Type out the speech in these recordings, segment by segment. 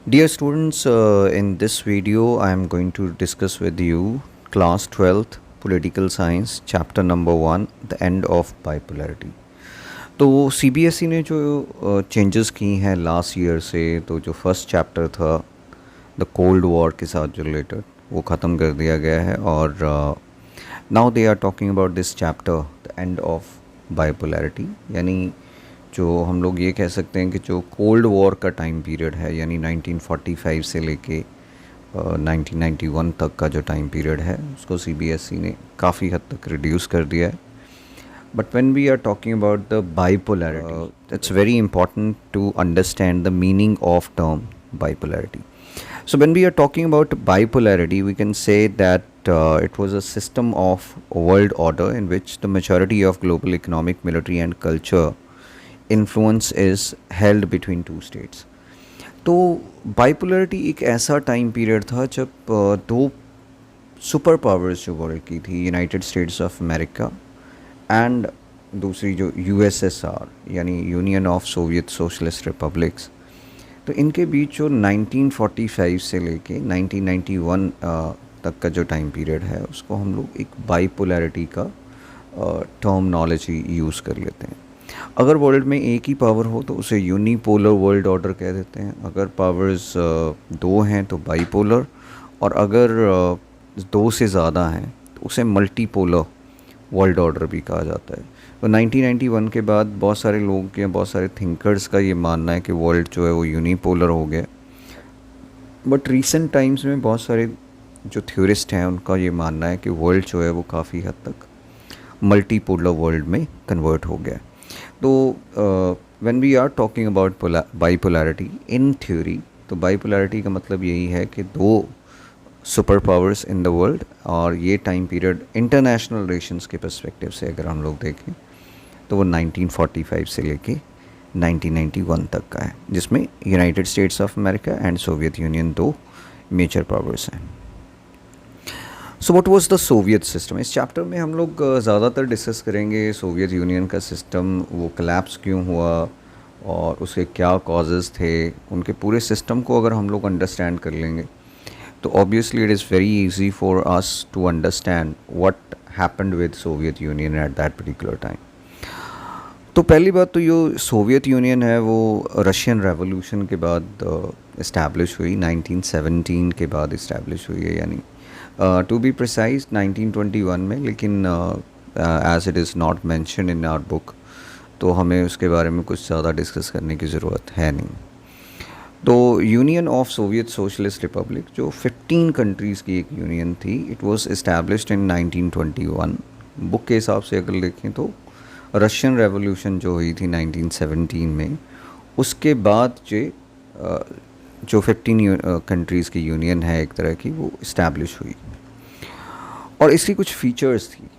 Dear students, in this video I am going to discuss with you class 12th political science chapter number 1 the end of bipolarity. तो CBSE ने जो changes की हैं last year से, तो जो first chapter था the cold war के साथ जो रिलेटेड वो ख़त्म कर दिया गया है और now they are talking about this chapter the end of bipolarity, यानी जो हम लोग ये कह सकते हैं कि जो कोल्ड वॉर का टाइम पीरियड है, यानी 1945 से लेके 1991 तक का जो टाइम पीरियड है उसको CBSE ने काफ़ी हद तक रिड्यूस कर दिया है. But when we are talking about the bipolarity, it's very important to understand the meaning of term bipolarity. So when we are talking about bipolarity, we can say that it was a system of world order in which the majority of global economic, military and culture influence is held between two states. तो बाइपोलरिटी एक ऐसा time period था जब दो super powers जो world की थी, United States of America and दूसरी जो USSR यानी union of Soviet socialist republics, तो इनके बीच जो 1945 से लेके 1991 तक का जो टाइम पीरियड है उसको हम लोग एक बाइपोलैरिटी का टर्मिनोलॉजी यूज़ कर लेते हैं. अगर वर्ल्ड में एक ही पावर हो तो उसे यूनिपोलर वर्ल्ड ऑर्डर कह देते हैं, अगर पावर्स दो हैं तो बाइपोलर, और अगर दो से ज़्यादा हैं तो उसे मल्टीपोलर वर्ल्ड ऑर्डर भी कहा जाता है. तो 1991 के बाद बहुत सारे लोग या बहुत सारे थिंकर्स का ये मानना है कि वर्ल्ड जो है वो यूनिपोलर हो गया. बट रीसेंट टाइम्स में बहुत सारे जो थ्योरिस्ट हैं उनका ये मानना है कि वर्ल्ड जो है वो काफ़ी हद तक मल्टीपोलर वर्ल्ड में कन्वर्ट हो गया. तो when we are talking about bipolarity in theory, तो बाइपोलैरिटी का मतलब यही है कि दो super powers in the world, और ये टाइम पीरियड इंटरनेशनल रिलेशंस के पर्सपेक्टिव से अगर हम लोग देखें तो वो 1945 से लेके 1991 तक का है, जिसमें United States of America and Soviet union दो मेजर पावर्स हैं. So what was the Soviet system. इस चैप्टर में हम लोग ज़्यादातर डिस्कस करेंगे सोवियत यूनियन का सिस्टम, वो कोलैप्स क्यों हुआ और उसके क्या कॉजेज़ थे. उनके पूरे सिस्टम को अगर हम लोग अंडरस्टैंड कर लेंगे तो obviously it is very easy for us to understand what happened with Soviet Union at that particular time. तो पहली बात तो ये सोवियत यूनियन है वो रशियन रेवोल्यूशन के बाद इस्टेब्लिश हुई, 1917 के बाद इस्टेब्लिश हुई है, यानी टू बी प्रिसाइज 1921 में. लेकिन as it is not mention in our book, तो हमें उसके बारे में कुछ ज़्यादा डिस्कस करने की ज़रूरत है नहीं. तो union of Soviet socialist Republic जो 15 कंट्रीज़ की एक यूनियन थी, it was established in 1921. Book के हिसाब से अगर देखें तो रशियन रेवोल्यूशन जो हुई थी 1917 में, उसके बाद जो 15 कंट्रीज़ की यूनियन है एक तरह की, वो इस्टेब्लिश हुई. और इसकी कुछ फीचर्स थी.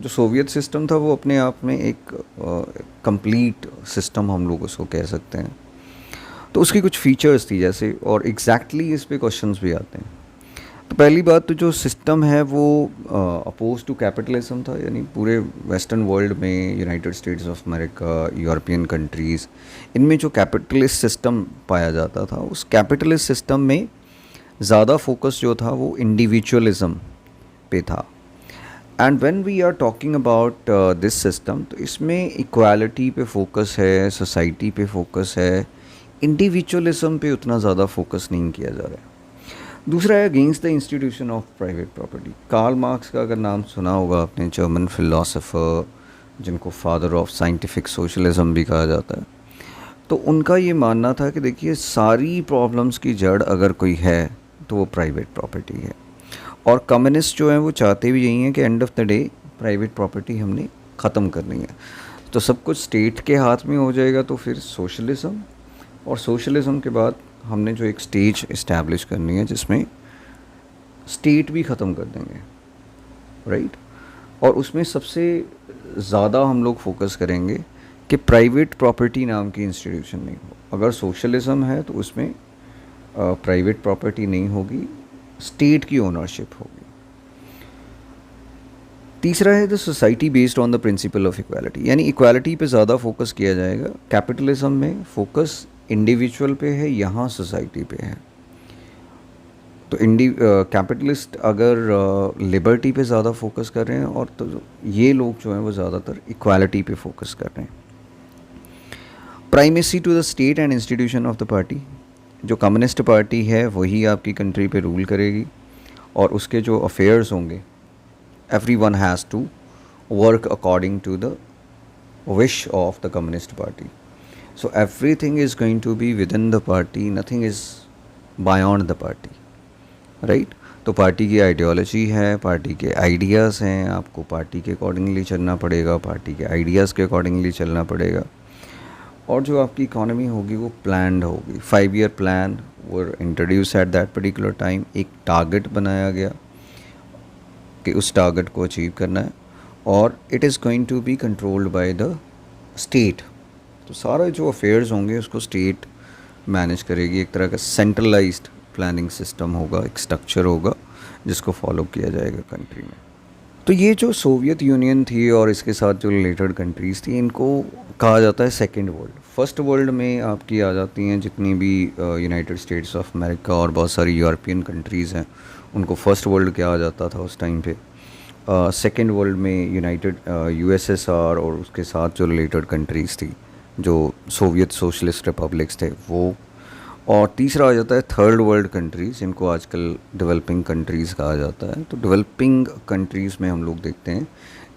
जो सोवियत सिस्टम था वो अपने आप में एक कंप्लीट सिस्टम हम लोग उसको कह सकते हैं. तो उसकी कुछ फीचर्स थी जैसे, और एग्जैक्टली इस पे क्वेश्चंस भी आते हैं. तो पहली बात तो जो सिस्टम है वो अपोज टू कैपिटलिज्म था, यानी पूरे वेस्टर्न वर्ल्ड में United States of America, European countries, इनमें जो कैपिटलिस्ट सिस्टम पाया जाता था, उस कैपिटलिस्ट सिस्टम में ज़्यादा फोकस जो था वो इंडिविजुअलिज्म पे था. And when we are talking about this system, तो इसमें इक्वालिटी पे फोकस है, सोसाइटी पे फोकस है, इंडिविजुअलिज्म पे उतना ज़्यादा फोकस नहीं किया जा रहा है. दूसरा है against the institution of private property. Karl Marx का अगर नाम सुना होगा आपने, जर्मन फिलोसोफर जिनको फादर ऑफ साइंटिफिक सोशलिज्म भी कहा जाता है, तो उनका ये मानना था कि देखिए सारी प्रॉब्लम्स की जड़ अगर कोई है तो वो प्राइवेट प्रॉपर्टी है. और कम्युनिस्ट जो हैं वो चाहते भी यही हैं कि and of the day private property हमने ख़त्म करनी है. तो सब कुछ स्टेट के हाथ में हो जाएगा तो फिर सोशलिज्म, और सोशलिज्म के बाद हमने जो एक स्टेज इस्टेब्लिश करनी है जिसमें स्टेट भी ख़त्म कर देंगे, राइट. और उसमें सबसे ज़्यादा हम लोग फोकस करेंगे कि प्राइवेट प्रॉपर्टी नाम की इंस्टीट्यूशन नहीं हो. अगर सोशलिज्म है तो उसमें प्राइवेट प्रॉपर्टी नहीं होगी, स्टेट की ओनरशिप होगी. तीसरा है the society based on the principal of equality, यानी इक्वालिटी पे ज़्यादा फोकस किया जाएगा. कैपिटलिज्म में फोकस इंडिविजुअल पे है, यहाँ सोसाइटी पे है। तो कैपिटलिस्ट अगर लिबर्टी पे ज़्यादा फोकस कर रहे हैं, और तो ये लोग जो हैं वो ज़्यादातर इक्वालिटी पे फोकस कर रहे हैं। Primacy to the state and institution of the party. जो कम्युनिस्ट पार्टी है वही आपकी कंट्री पे रूल करेगी, और उसके जो अफेयर्स होंगे, everyone has to work according to the wish of the communist party. So everything is going to be within the party, nothing is beyond the party, right. तो party की ideology है, party के ideas हैं, आपको party के accordingly चलना पड़ेगा, party के आइडियाज़ के अकॉर्डिंगली चलना पड़ेगा। और जो आपकी इकोनॉमी होगी वो प्लान्ड होगी। 5 ईयर प्लान वो introduce eight that particular time. एक टारगेट बनाया गया कि उस टारगेट को अचीव करना है, और it is going to be controlled by the state. तो सारे जो अफेयर्स होंगे उसको स्टेट मैनेज करेगी। एक तरह का सेंट्रलाइज्ड प्लानिंग सिस्टम होगा, एक स्ट्रक्चर होगा जिसको फॉलो किया जाएगा कंट्री में। तो ये जो सोवियत यूनियन थी और इसके साथ जो रिलेटेड कंट्रीज़ थी, इनको कहा जाता है सेकेंड वर्ल्ड। फर्स्ट वर्ल्ड में आपकी आ जाती हैं जितनी भी यूनाइटेड स्टेट्स ऑफ अमेरिका और बहुत सारी यूरोपियन कंट्रीज़ हैं, उनको फर्स्ट वर्ल्ड कहा जाता था उस टाइम पे। सेकेंड वर्ल्ड में यूनाइटेड यूएसएसआर और उसके साथ जो रिलेटेड कंट्रीज़ थी, जो सोवियत सोशलिस्ट रिपब्लिक्स थे वो। और तीसरा आ जाता है थर्ड वर्ल्ड कंट्रीज़, जिनको आजकल डेवलपिंग कंट्रीज़ कहा जाता है। तो डेवलपिंग कंट्रीज़ में हम लोग देखते हैं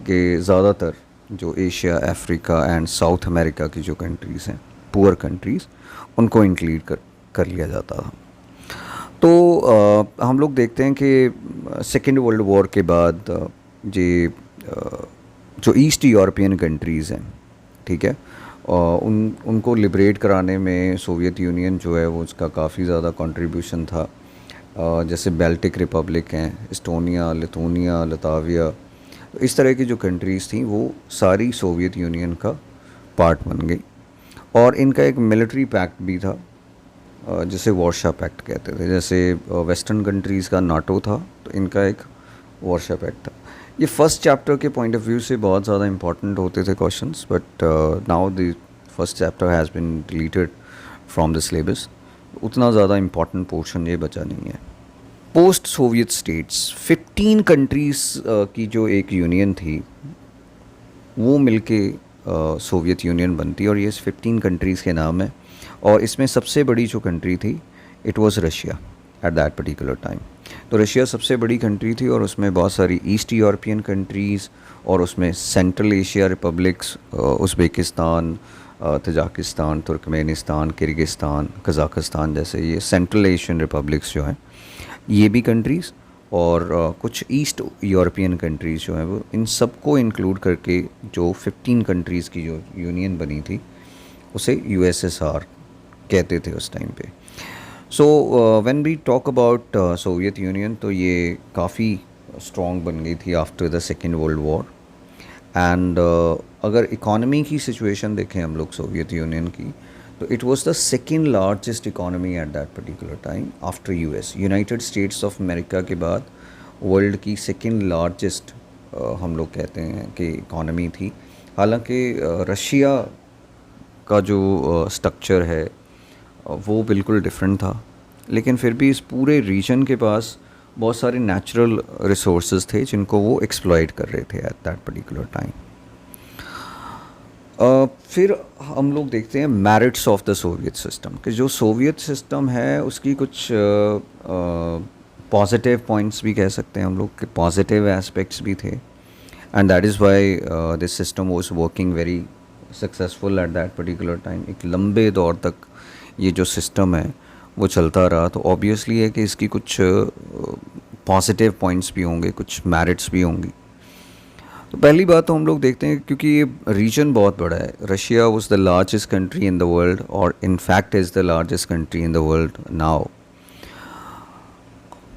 कि ज़्यादातर जो Asia, Africa and south America की जो कंट्रीज़ हैं, पुअर कंट्रीज़, उनको इंक्लूड कर लिया जाता था। तो हम लोग देखते हैं कि सेकेंड वर्ल्ड वॉर के बाद जो ईस्ट यूरोपियन कंट्रीज़ हैं, ठीक है, उनको लिबरेट कराने में सोवियत यूनियन जो है वो उसका काफ़ी ज़्यादा कंट्रीब्यूशन था। जैसे बाल्टिक रिपब्लिक हैं, एस्टोनिया, लिथुआनिया, लताविया, इस तरह की जो कंट्रीज़ थी वो सारी सोवियत यूनियन का पार्ट बन गई। और इनका एक मिलिट्री पैक्ट भी था, जिसे वार्शा पैक्ट कहते थे। जैसे वेस्टर्न कंट्रीज़ का नाटो था, तो इनका एक वार्शा पैक्ट था। ये फर्स्ट चैप्टर के पॉइंट ऑफ व्यू से बहुत ज़्यादा इंपॉर्टेंट होते थे questions, but now the first chapter has been deleted from the syllabus. उतना ज़्यादा इंपॉर्टेंट पोर्शन ये बचा नहीं है। पोस्ट सोवियत स्टेट्स 15 कंट्रीज़ की जो एक यूनियन थी वो मिलके सोवियत यूनियन बनती, और ये 15 कंट्रीज़ के नाम है। और इसमें सबसे बड़ी जो कंट्री थी, it was Russia eight that particular time. तो रशिया सबसे बड़ी कंट्री थी, और उसमें बहुत सारी ईस्ट यूरोपियन कंट्रीज़, और उसमें central Asia republics, Uzbekistan, Tajikistan, Turkmenistan, Kyrgyzstan, Kazakhstan जैसे ये सेंट्रल एशियन रिपब्लिक्स जो हैं, ये भी कंट्रीज़, और कुछ ईस्ट यूरोपियन कंट्रीज़ जो हैं वो, इन सबको इंक्लूड करके जो 15 कंट्रीज़ की जो यूनियन बनी थी उसे यूएसएसआर कहते थे उस टाइम पे। So when we talk about Soviet Union, तो ये काफ़ी स्ट्रॉन्ग बन गई थी after the second world war. And अगर इकोनॉमी की सिचुएशन देखें हम लोग सोवियत यूनियन की, तो it was the second largest economy at that particular time after US. United States of America के बाद वर्ल्ड की सेकेंड लार्जेस्ट हम लोग कहते हैं कि इकोनॉमी थी। हालांकि रशिया का जो स्ट्रक्चर है वो बिल्कुल डिफरेंट था, लेकिन फिर भी इस पूरे रीजन के पास बहुत सारे नेचुरल रिसोर्सेज थे जिनको वो एक्सप्लॉइट कर रहे थे एट दैट पर्टिकुलर टाइम। फिर हम लोग देखते हैं merits of the Soviet system, कि जो सोवियत सिस्टम है उसकी कुछ पॉजिटिव पॉइंट्स भी कह सकते हैं हम लोग, कि पॉजिटिव एस्पेक्ट्स भी थे, and that is why this system was working very successful at that particular time. एक लंबे दौर तक ये जो सिस्टम है वो चलता रहा। तो ऑब्वियसली है कि इसकी कुछ पॉजिटिव पॉइंट्स भी होंगे, कुछ मेरिट्स भी होंगी। तो पहली बात तो हम लोग देखते हैं, क्योंकि ये रीजन बहुत बड़ा है। Russia was the largest country in the world, और in fact is the largest country in the world now.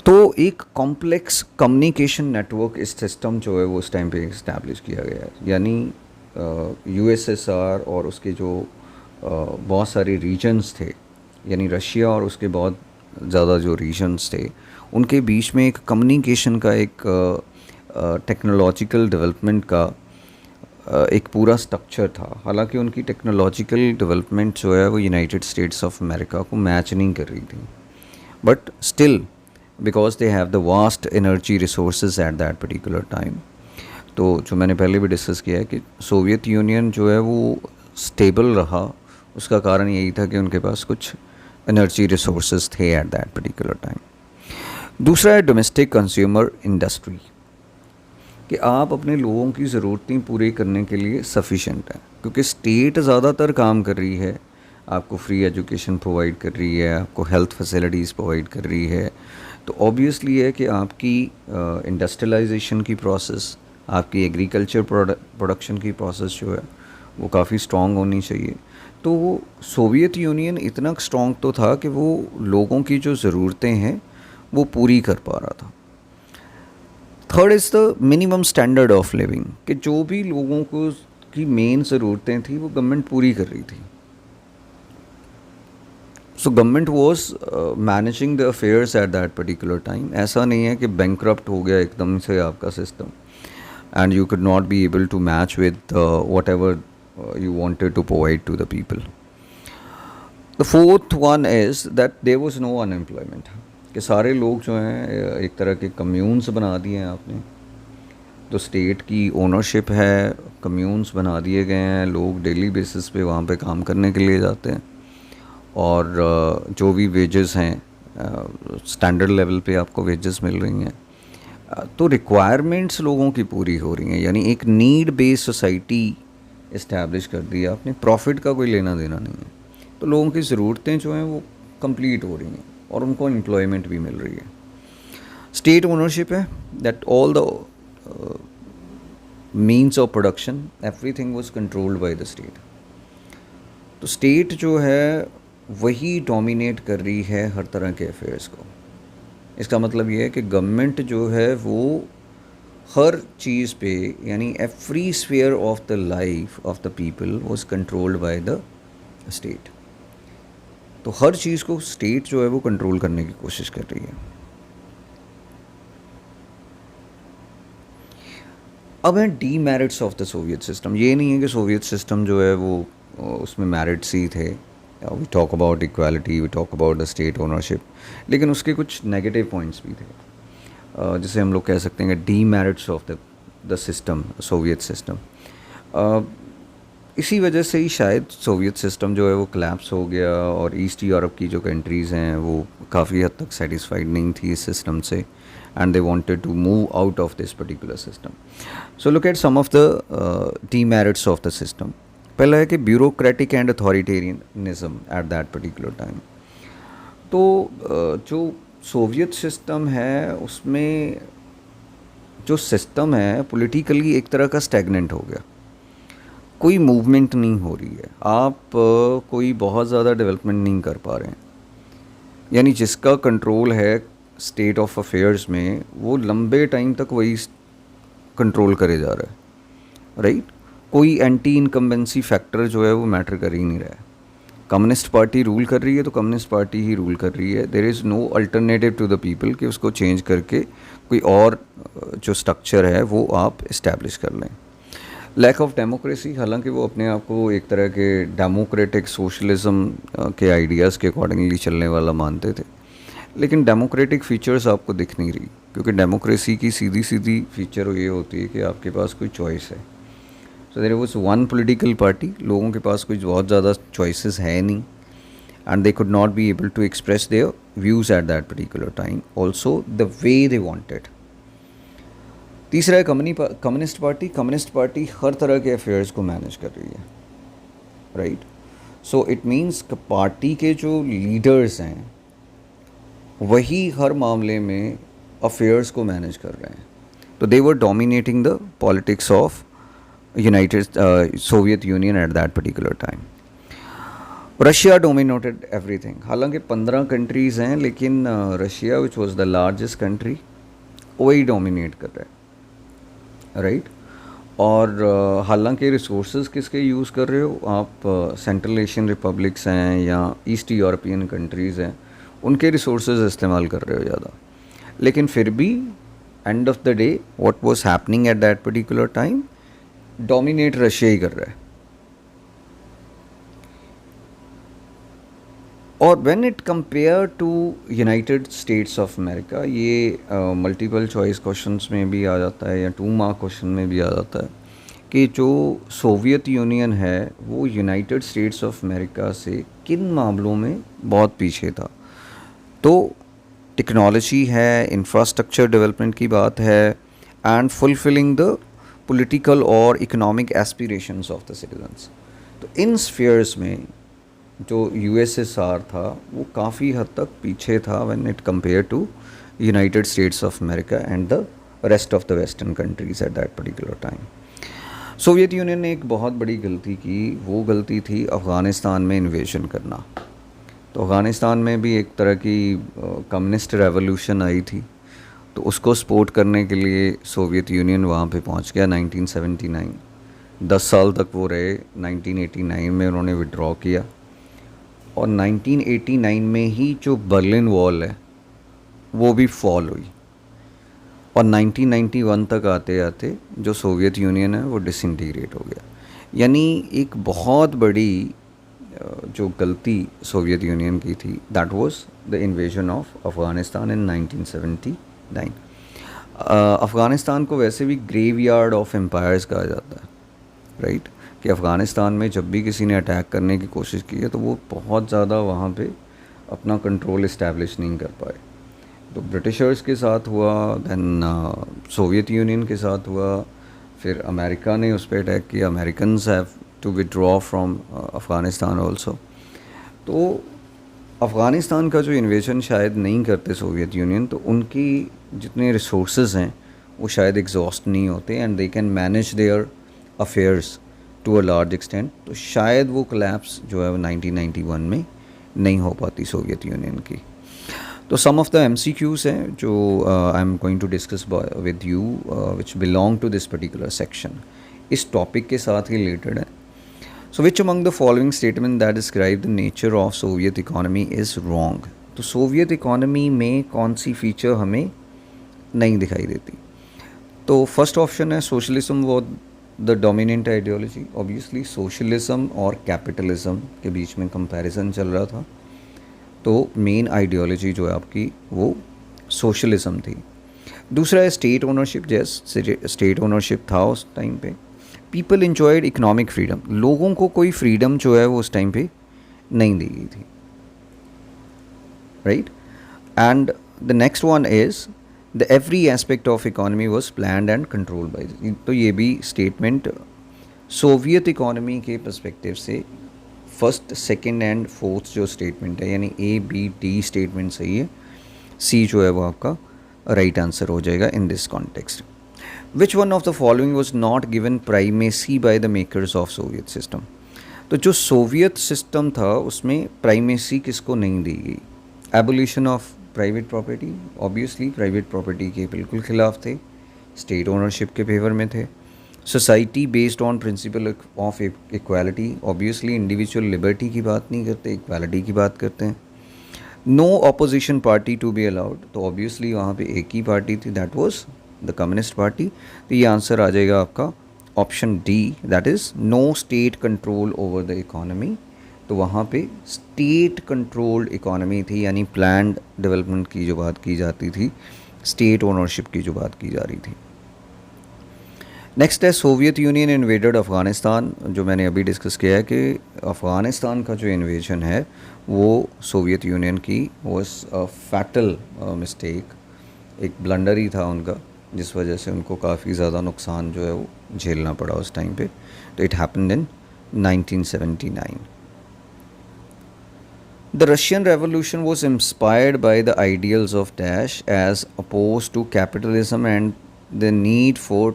तो एक कॉम्प्लेक्स कम्युनिकेशन नेटवर्क इस सिस्टम जो है वो उस टाइम पे इस्टेब्लिश किया गया है। यानी यूएसएसआर और उसके जो बहुत सारे रीजन्स थे, यानी रशिया और उसके बहुत ज़्यादा जो रीजन्स थे, उनके बीच में एक कम्युनिकेशन का, एक टेक्नोलॉजिकल डेवलपमेंट का एक पूरा स्ट्रक्चर था। हालांकि उनकी टेक्नोलॉजिकल डेवलपमेंट जो है वो यूनाइटेड स्टेट्स ऑफ अमेरिका को मैच नहीं कर रही थी, but still because they have the vast energy resources eight that particular time. तो जो मैंने पहले भी डिस्कस किया है कि सोवियत यूनियन जो है वो स्टेबल रहा, उसका कारण यही था कि उनके पास कुछ एनर्जी रिसोर्सेज थे एट दैट पर्टिकुलर टाइम। दूसरा है डोमेस्टिक कंज्यूमर इंडस्ट्री, कि आप अपने लोगों की ज़रूरतें पूरी करने के लिए सफिशेंट है, क्योंकि स्टेट ज़्यादातर काम कर रही है, आपको फ्री एजुकेशन प्रोवाइड कर रही है, आपको हेल्थ फैसिलिटीज़ प्रोवाइड कर रही है। तो ऑब्वियसली है कि आपकी इंडस्ट्रियलाइजेशन की प्रोसेस, आपकी एग्रीकल्चर प्रोडक्शन की प्रोसेस जो है वो काफ़ी स्ट्रॉन्ग होनी चाहिए। तो वो सोवियत यूनियन इतना स्ट्रॉन्ग तो था कि वो लोगों की जो ज़रूरतें हैं वो पूरी कर पा रहा था। Third is the minimum standard of living, कि जो भी लोगों को की मेन ज़रूरतें थी वो गवर्नमेंट पूरी कर रही थी। So government was managing the affairs eight that particular time. ऐसा नहीं है कि बैंकरप्ट हो गया एकदम से आपका system and you could not be able to match with whatever you wanted to provide to the people. The fourth one is that there was no unemployment, कि सारे लोग जो हैं एक तरह के कम्यून्स बना दिए हैं आपने। तो स्टेट की ओनरशिप है, कम्यून्स बना दिए गए हैं, लोग डेली बेसिस पे वहाँ पे काम करने के लिए जाते हैं और जो भी वेजेस हैं स्टैंडर्ड लेवल पे आपको वेजेस मिल रही हैं। तो रिक्वायरमेंट्स लोगों की पूरी हो रही हैं, यानी एक नीड बेस्ड सोसाइटी इस्टेब्लिश कर दिया आपने। प्रॉफिट का कोई लेना देना नहीं है, तो लोगों की ज़रूरतें जो हैं वो कंप्लीट हो रही हैं और उनको एम्प्लॉयमेंट भी मिल रही है। स्टेट ओनरशिप है, that all the means of production everything was controlled by the state. तो स्टेट जो है वही डोमिनेट कर रही है हर तरह के अफेयर्स को। इसका मतलब ये है कि गवर्नमेंट जो है वो हर चीज़ पे, यानी every sphere of the life of the people was controlled by the state. तो हर चीज़ को स्टेट जो है वो कंट्रोल करने की कोशिश कर रही है। अब है demerits of the Soviet system. ये नहीं है कि सोवियत सिस्टम जो है वो उसमें मेरिट्स ही थे। We talk about equality, we talk about the state ownership, लेकिन उसके कुछ नेगेटिव पॉइंट्स भी थे, जिसे हम लोग कह सकते हैं demerits of the system, Soviet system. इसी वजह से ही शायद सोवियत सिस्टम जो है वो कोलैप्स हो गया और ईस्ट यूरोप की जो कंट्रीज़ हैं वो काफ़ी हद तक सेटिस्फाइड नहीं थी इस सिस्टम से, and they wanted to move out of this particular system. So look at some of the demerits of the system. पहला है कि bureaucratic and authoritarianism at that particular time. तो जो सोवियत सिस्टम है उसमें जो सिस्टम है पॉलिटिकली एक तरह का स्टैग्नेंट हो गया, कोई मूवमेंट नहीं हो रही है, आप कोई बहुत ज़्यादा डेवलपमेंट नहीं कर पा रहे हैं। यानी जिसका कंट्रोल है स्टेट ऑफ अफेयर्स में वो लंबे टाइम तक वही कंट्रोल करे जा रहा है, राइट। कोई एंटी इनकम्बेंसी फैक्टर जो है वो मैटर कर ही नहीं रहा है। कम्युनिस्ट पार्टी रूल कर रही है तो कम्युनिस्ट पार्टी ही रूल कर रही है। There is no alternative to the people कि उसको चेंज करके कोई और जो स्ट्रक्चर है वो आप इस्टेब्लिश कर लें। लैक ऑफ डेमोक्रेसी, हालांकि वो अपने आप को एक तरह के डेमोक्रेटिक सोशलिज्म के आइडियाज़ के अकॉर्डिंगली चलने वाला मानते थे, लेकिन डेमोक्रेटिक फ़ीचर्स आपको दिख नहीं रही, क्योंकि डेमोक्रेसी की सीधी सीधी फ़ीचर ये होती है कि आपके पास कोई चॉइस है। So there was one political party, लोगों के पास कुछ बहुत ज़्यादा चॉइसेस है नहीं, and they could not be able to express their views at that particular time also the way they wanted. तीसरा है कम्युनिस्ट पार्टी। कम्युनिस्ट पार्टी हर तरह के अफेयर्स को मैनेज कर रही है, right. So it means party के जो लीडर्स हैं वही हर मामले में अफेयर्स को मैनेज कर रहे हैं। तो they were dominating the politics of United Soviet Union at that particular time. Russia dominated everything. हालांकि 15 कंट्रीज़ हैं, लेकिन Russia which was the largest country वही डोमिनेट कर रहा है, राइट। और हालांकि रिसोर्सेज किसके यूज़ कर रहे हो आप, सेंट्रल एशियन रिपब्लिक्स हैं या ईस्ट यूरोपियन कंट्रीज़ हैं, उनके रिसोर्सेज इस्तेमाल कर रहे हो ज़्यादा। लेकिन फिर भी end of the day what was happening at that particular time, dominate Russia ही कर रहा है। और when it compare to United States of America, ये मल्टीपल चॉइस क्वेश्चंस में भी आ जाता है या 2 मार्क क्वेश्चन में भी आ जाता है कि जो सोवियत यूनियन है वो यूनाइटेड स्टेट्स ऑफ अमेरिका से किन मामलों में बहुत पीछे था। तो टेक्नोलॉजी है, इंफ्रास्ट्रक्चर डेवलपमेंट की बात है, एंड फुलफिलिंग द पॉलिटिकल और economic aspirations of the citizens. तो इन स्फीयर्स में जो यूएसएसआर था वो काफ़ी हद तक पीछे था when it compare to United States of America and the rest of the western countries at that particular time. Soviet Union ने एक बहुत बड़ी गलती की, वो गलती थी अफ़गानिस्तान में इन्वेजन करना। तो अफ़गानिस्तान में भी एक तरह की कम्युनिस्ट रेवोल्यूशन आई थी, तो उसको सपोर्ट करने के लिए सोवियत यूनियन वहाँ पे पहुँच गया 1979। 10 साल तक वो रहे। 1989 में उन्होंने विड्रॉ किया और 1989 में ही जो बर्लिन वॉल है वो भी फॉल हुई और 1991 तक आते आते जो सोवियत यूनियन है वो डिसइंटीग्रेट हो गया। यानी एक बहुत बड़ी जो गलती सोवियत यूनियन की थी, that was the invasion of Afghanistan in 1979। Afghanistan को वैसे भी ग्रेवयार्ड ऑफ एम्पायर्स कहा जाता है, राइट? कि अफ़गानिस्तान में जब भी किसी ने अटैक करने की कोशिश की है तो वो बहुत ज़्यादा वहाँ पे अपना कंट्रोल इस्टेब्लिश नहीं कर पाए। तो ब्रिटिशर्स के साथ हुआ, देन सोवियत यूनियन के साथ हुआ, फिर अमेरिका ने उस पर अटैक किया। Americans have to withdraw from Afghanistan also. तो अफ़गानिस्तान का जो इन्वेजन शायद नहीं करते सोवियत यूनियन, तो उनकी जितने रिसोर्सेज हैं वो शायद एग्जॉस्ट नहीं होते and they can manage their affairs to a large extent. तो शायद वो कोलैप्स जो है वो 1991 में नहीं हो पाती सोवियत यूनियन की। तो सम ऑफ द MCQs हैं जो I am going to discuss with you which belong to this particular section, इस टॉपिक के साथ ही रिलेटेड है। So which among the following statement that describe the nature of Soviet economy is wrong. तो Soviet economy में कौन सी feature हमें नहीं दिखाई देती? तो फर्स्ट ऑप्शन है सोशलिज्म वो the dominant ideology. Obviously socialism और कैपिटलिज्म के बीच में कंपैरिजन चल रहा था, तो मेन आइडियोलॉजी जो है आपकी वो सोशलिज्म थी। दूसरा है स्टेट ओनरशिप। जैसे स्टेट ओनरशिप था उस टाइम पे, पीपल इंजॉयड इकोनॉमिक फ्रीडम। लोगों को कोई फ्रीडम जो है वो उस टाइम पे नहीं दी गई थी, right? And the next one is the every aspect of economy was planned and control by. तो ये भी स्टेटमेंट सोवियत इकोनॉमी के पर्सपेक्टिव से फर्स्ट, सेकंड एंड फोर्थ जो स्टेटमेंट है, यानी A, B, D स्टेटमेंट सही है, C जो है वो आपका राइट आंसर हो जाएगा in this context. Which one of the following was not given primacy by the makers of Soviet system. तो जो सोवियत सिस्टम था उसमें प्राइमेसी किसको नहीं दी गई? Abolition of private property. Obviously private property के बिल्कुल खिलाफ थे, स्टेट ओनरशिप के फेवर में थे। Society based on principle of equality. Obviously individual liberty की बात नहीं करते, इक्वालिटी की बात करते हैं। No opposition party to be allowed. तो ऑब्वियसली वहाँ पे एक ही पार्टी थी, that was the communist party. तो ये आंसर आ जाएगा आपका option D, that is no state control over the economy. तो वहाँ पे स्टेट कंट्रोल्ड इकोनॉमी थी, यानी प्लान्ड डेवलपमेंट की जो बात की जाती थी, स्टेट ओनरशिप की जो बात की जा रही थी। नेक्स्ट है सोवियत यूनियन इन्वेडेड अफ़गानिस्तान। जो मैंने अभी डिस्कस किया है कि अफ़गानिस्तान का जो इन्वेजन है वो सोवियत यूनियन की वॉज अ फैटल मिस्टेक, एक ब्लंडर ही था उनका, जिस वजह से उनको काफ़ी ज़्यादा नुकसान जो है वो झेलना पड़ा उस टाइम पे। तो it happened in 1979। The Russian Revolution was inspired by the ideals of Daesh as opposed to capitalism and the need for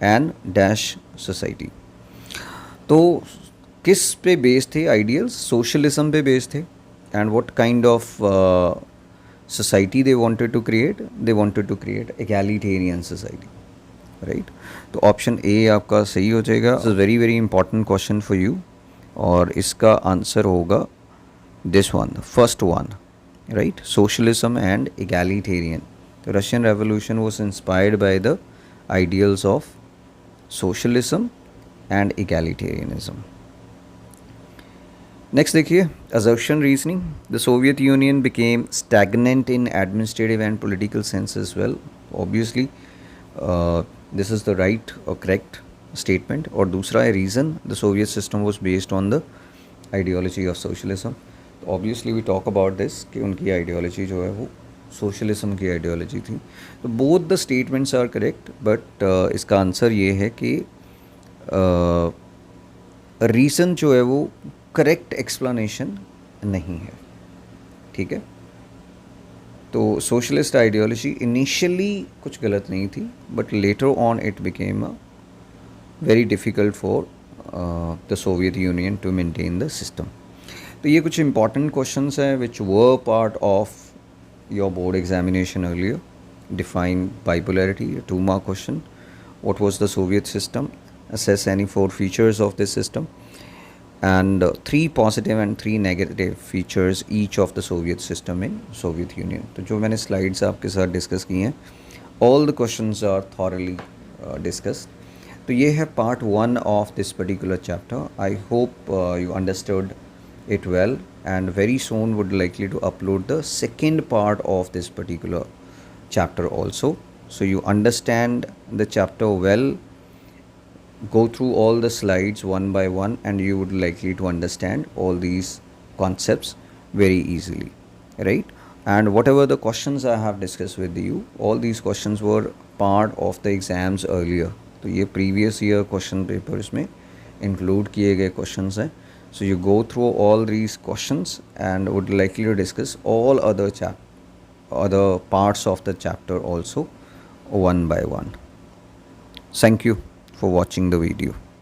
an Daesh society. तो किस पे बेस्ड थे आइडियल्स? सोशलिज्म पे बेस्ड थे। And what kind of society they wanted to create? They wanted to create egalitarian society, right? तो option A आपका सही हो जाएगा। It's a very very important question for you, और इसका आंसर होगा this one, the first one, right? Socialism and egalitarian. The Russian Revolution was inspired by the ideals of socialism and egalitarianism. Next देखिए, assertion reasoning. The Soviet Union became stagnant in administrative and political sense as well. Obviously, this is the right or correct statement. और दूसरा है reason. The Soviet system was based on the ideology of socialism. Obviously, we talk about this कि उनकी ideology जो है वो socialism की ideology थी. तो both the statements are correct, but इसका आंसर ये है कि रीज़न जो है वो करेक्ट एक्सप्लेनेशन नहीं है. ठीक है, तो सोशलिस्ट आइडियोलॉजी इनिशियली कुछ गलत नहीं थी, but later on it became very difficult for the Soviet Union to maintain the system. तो ये कुछ इंपॉर्टेंट क्वेश्चंस हैं which were part of your board examination earlier. Define bipolarity, 2 mark question. What was the Soviet system? Assess any 4 features of this system, and 3 positive and 3 negative features each of the Soviet system in Soviet Union. तो जो मैंने slides आपके साथ discuss की हैं, all the questions are thoroughly discussed. तो ये है part 1 of this particular chapter. I hope you understood it well, and very soon would likely to upload the second part of this particular chapter also. So you understand the chapter well, go through all the slides one by one, and you would likely to understand all these concepts very easily, right? And whatever the questions I have discussed with you, all these questions were part of the exams earlier. तो ये previous year question papers में include किए गए questions हैं. So you go through all these questions and would likely to discuss all other parts of the chapter also one by one. Thank you for watching the video.